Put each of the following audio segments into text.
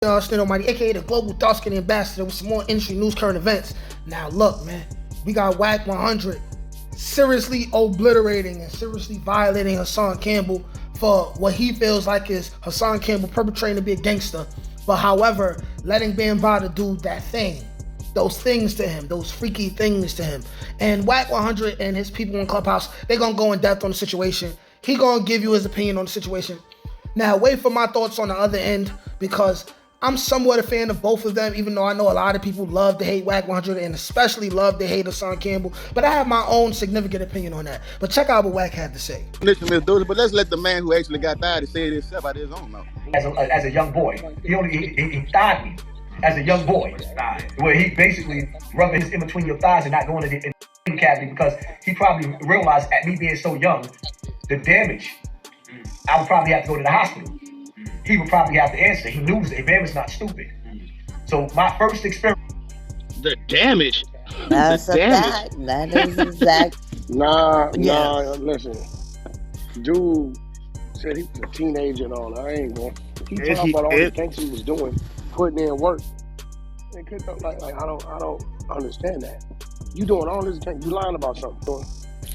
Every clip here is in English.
Snit Almighty, aka the Global Dark Skin Ambassador, with some more industry news, current events. Now look, man, we got Wack 100 seriously obliterating and seriously violating Hassan Campbell for what he feels like is Hassan Campbell perpetrating to be a gangster, but however, letting Bambaataa do that thing, those things to him, those freaky things to him. And Wack 100 and his people in Clubhouse, they gonna go in depth on the situation. He gonna give you his opinion on the situation. Now wait for my thoughts on the other end, because I'm somewhat a fan of both of them, even though I know a lot of people love to hate Wack 100 and especially love to hate Hassan Campbell. But I have my own significant opinion on that. But check out what Wack had to say. Listen, Miss Dozy, but let's let the man who actually got died say it himself out of his own mouth. As a young boy, he died me as a young boy, where he basically rubbing his in between your thighs and not going to the cavity, because he probably realized at me being so young, the damage, I would probably have to go to the hospital. He would probably have to answer. He knew that man was not stupid. So my first experience. The damage. That's a fact. That is exact. Listen. Dude said he was a teenager and all. I ain't going. He talking about all the things he was doing, putting in work. I don't understand that. You doing all this thing, you lying about something.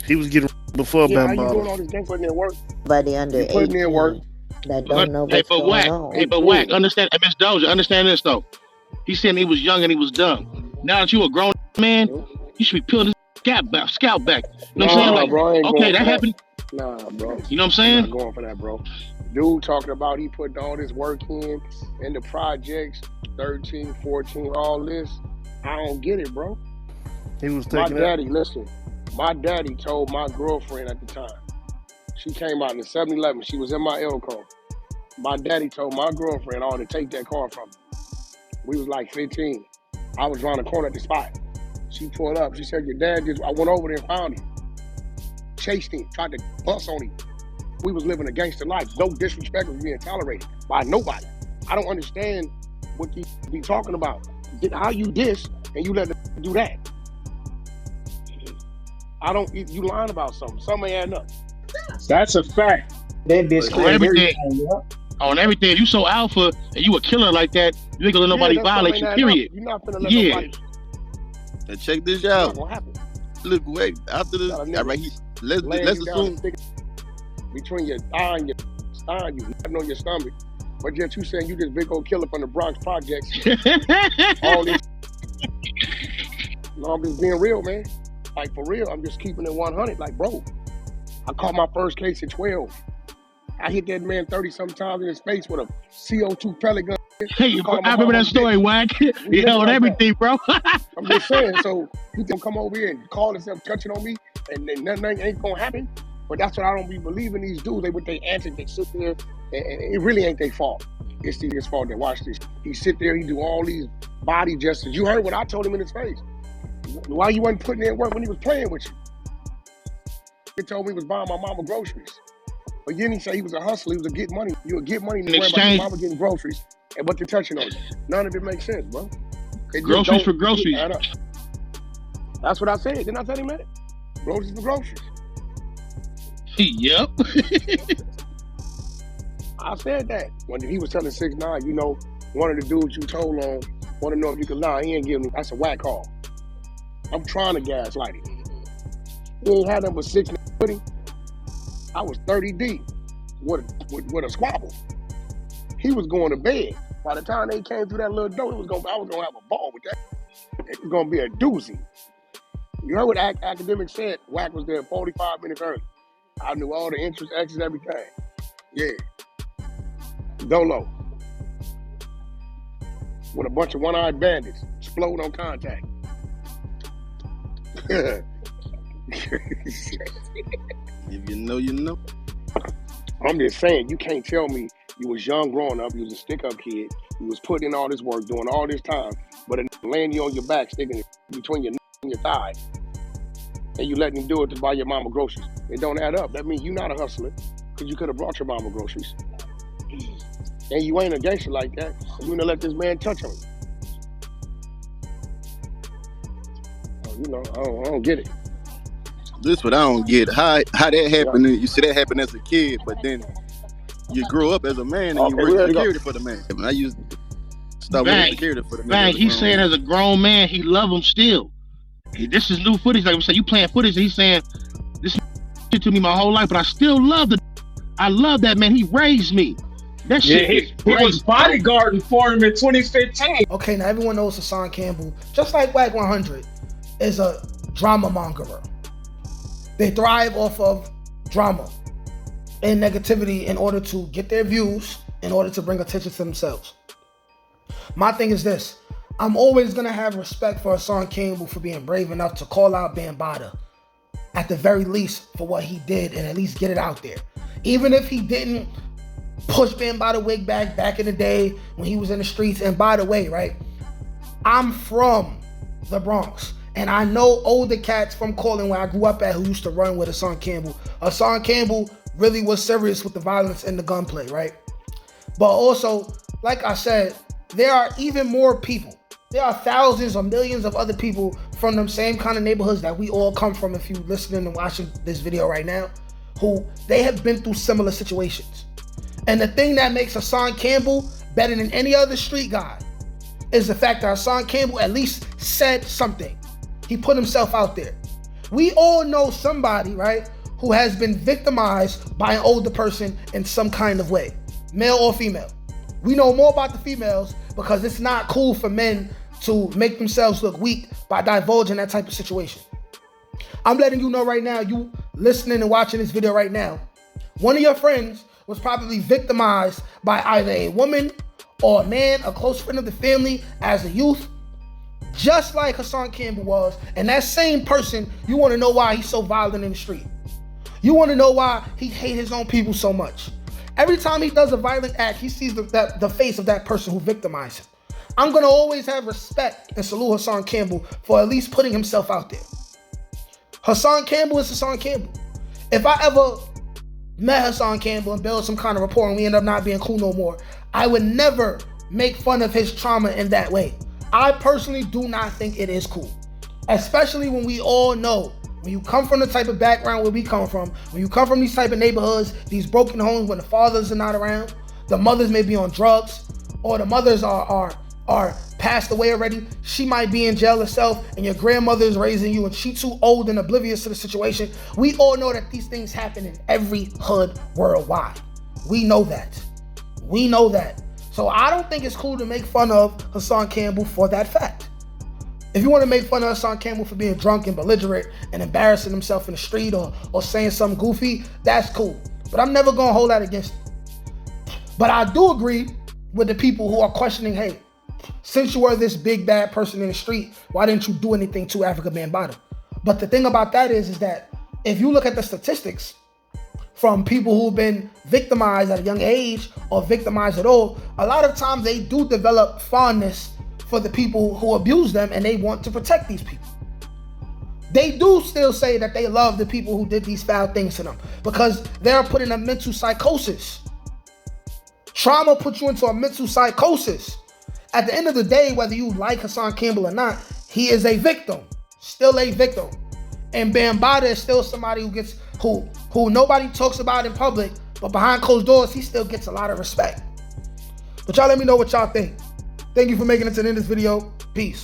He was getting before Bambaataa. Bambaataa. How you doing all this thing, putting in work? Buddy under 18. Putting in work. That don't know what's going on. But Wack, understand, Miss Dozy, understand this though. He said he was young and he was dumb. Now that you a grown man, you should be peeling his scalp back. You know what I'm saying? Like, bro, okay, that happened. Nah, bro. You know what I'm saying? I'm not going for that, bro. Dude talking about he putting all this work in the projects, 13, 14, all this. I don't get it, bro. He was taking Listen, my daddy told my girlfriend at the time, she came out in the 7-Eleven, she was in my Elko. My daddy told my girlfriend I ought to take that car from me. We was like 15. I was around the corner at the spot. She pulled up. She said, your dad I went over there and found him. Chased him, tried to bust on him. We was living a gangster life. No disrespect was being tolerated by nobody. I don't understand what you be talking about. How you this and you let them do that? You lying about something. Something ain't adding up. That's a fact. That bitch on everything. You so alpha and you a killer like that, you ain't gonna let nobody violate you, period. You're not gonna let nobody. And check this out. Look, wait, after this, let's assume between your thigh and your spine, you nothing on your stomach. But yet you saying you this big old killer from the Bronx projects. All this. No, I'm just being real, man. Like for real, I'm just keeping it 100. Like, bro, I caught my first case at 12. I hit that man 30 sometimes in his face with a CO2 pellet gun. Hey, I remember that story, Wack. You held everything, bro. I'm just saying, so you can come over here and call yourself touching on me and nothing ain't gonna happen. But that's what I don't be believing these dudes. They with their antics, they sit there and it really ain't their fault. It's his fault. They watch this. He sit there, he do all these body gestures. You heard what I told him in his face. Why you wasn't putting in work when he was playing with you? He told me he was buying my mama groceries. But then he said he was a hustler, he was a get money. You would get money and worry about your mama getting groceries and what they're touching on you. None of it makes sense, bro. Groceries for groceries. That's what I said. Didn't I tell him that? Groceries for groceries. Yep. I said that. When he was telling 6ix9ine, you know, one of the dudes you told on, want to know if you could lie, he ain't giving me. That's a whack call. I'm trying to gaslight him. He ain't had nothing but 6ix9ine with him. I was 30 deep with a squabble. He was going to bed. By the time they came through that little door, I was gonna have a ball with that. It was gonna be a doozy. You heard what academics said? Wack was there 45 minutes early. I knew all the entrance, exits, everything. Yeah. Dolo. With a bunch of one-eyed bandits. Explode on contact. If you know, you know. I'm just saying, you can't tell me you was young growing up, you was a stick-up kid, you was putting in all this work, doing all this time, but it laying you on your back, sticking it between your and your thigh, and you letting him do it to buy your mama groceries. It don't add up. That means you're not a hustler, because you could have brought your mama groceries. And you ain't a gangster like that. You gonna let this man touch on you. You know, I don't get it. This what I don't get. How that happened? You see that happen as a kid, but then you grow up as a man and you work security for the man. Stop with security for the Bang, he's saying as a grown man, he love him still. This is new footage. Like I said, you playing footage, and he's saying, this shit to me my whole life, but I still love I love that man. He raised me. That shit he was bodyguarding for him in 2015. Okay, now everyone knows Hassan Campbell, just like Wack 100, is a drama mongerer. They thrive off of drama and negativity in order to get their views, in order to bring attention to themselves. My thing is this. I'm always going to have respect for Hassan Campbell for being brave enough to call out Bambaataa, at the very least, for what he did, and at least get it out there. Even if he didn't push Bambaataa wig back in the day when he was in the streets. And by the way, right, I'm from the Bronx, and I know older cats from Cortland where I grew up at who used to run with Hassan Campbell. Hassan Campbell really was serious with the violence and the gunplay, right? But also, like I said, there are even more people. There are thousands or millions of other people from them same kind of neighborhoods that we all come from, if you're listening and watching this video right now, who they have been through similar situations. And the thing that makes Hassan Campbell better than any other street guy is the fact that Hassan Campbell at least said something. He put himself out there. We all know somebody, right, who has been victimized by an older person in some kind of way, male or female. We know more about the females because it's not cool for men to make themselves look weak by divulging that type of situation. I'm letting you know right now, you listening and watching this video right now, one of your friends was probably victimized by either a woman or a man, a close friend of the family as a youth, just like Hassan Campbell was. And that same person, you want to know why he's so violent in the street. You want to know why he hates his own people so much. Every time he does a violent act, he sees the face of that person who victimized him. I'm going to always have respect and salute Hassan Campbell for at least putting himself out there. Hassan Campbell is Hassan Campbell. If I ever met Hassan Campbell and build some kind of rapport and we end up not being cool no more, I would never make fun of his trauma in that way. I personally do not think it is cool. Especially when we all know, when you come from the type of background where we come from, when you come from these type of neighborhoods, these broken homes when the fathers are not around, the mothers may be on drugs, or the mothers are passed away already. She might be in jail herself, and your grandmother is raising you, and she's too old and oblivious to the situation. We all know that these things happen in every hood worldwide. We know that. We know that. So I don't think it's cool to make fun of Hassan Campbell for that fact. If you want to make fun of Hassan Campbell for being drunk and belligerent and embarrassing himself in the street or saying something goofy, that's cool. But I'm never going to hold that against him. But I do agree with the people who are questioning, hey, since you were this big bad person in the street, why didn't you do anything to Africa Bambaataa? But the thing about that is that if you look at the statistics from people who've been victimized at a young age or victimized at all, a lot of times they do develop fondness for the people who abuse them, and they want to protect these people. They do still say that they love the people who did these foul things to them because they're put in a mental psychosis. Trauma puts you into a mental psychosis. At the end of the day, whether you like Hassan Campbell or not, he is a victim, still a victim. And Bambaataa is still somebody who nobody talks about in public, but behind closed doors, he still gets a lot of respect. But y'all let me know what y'all think. Thank you for making it to the end of this video. Peace.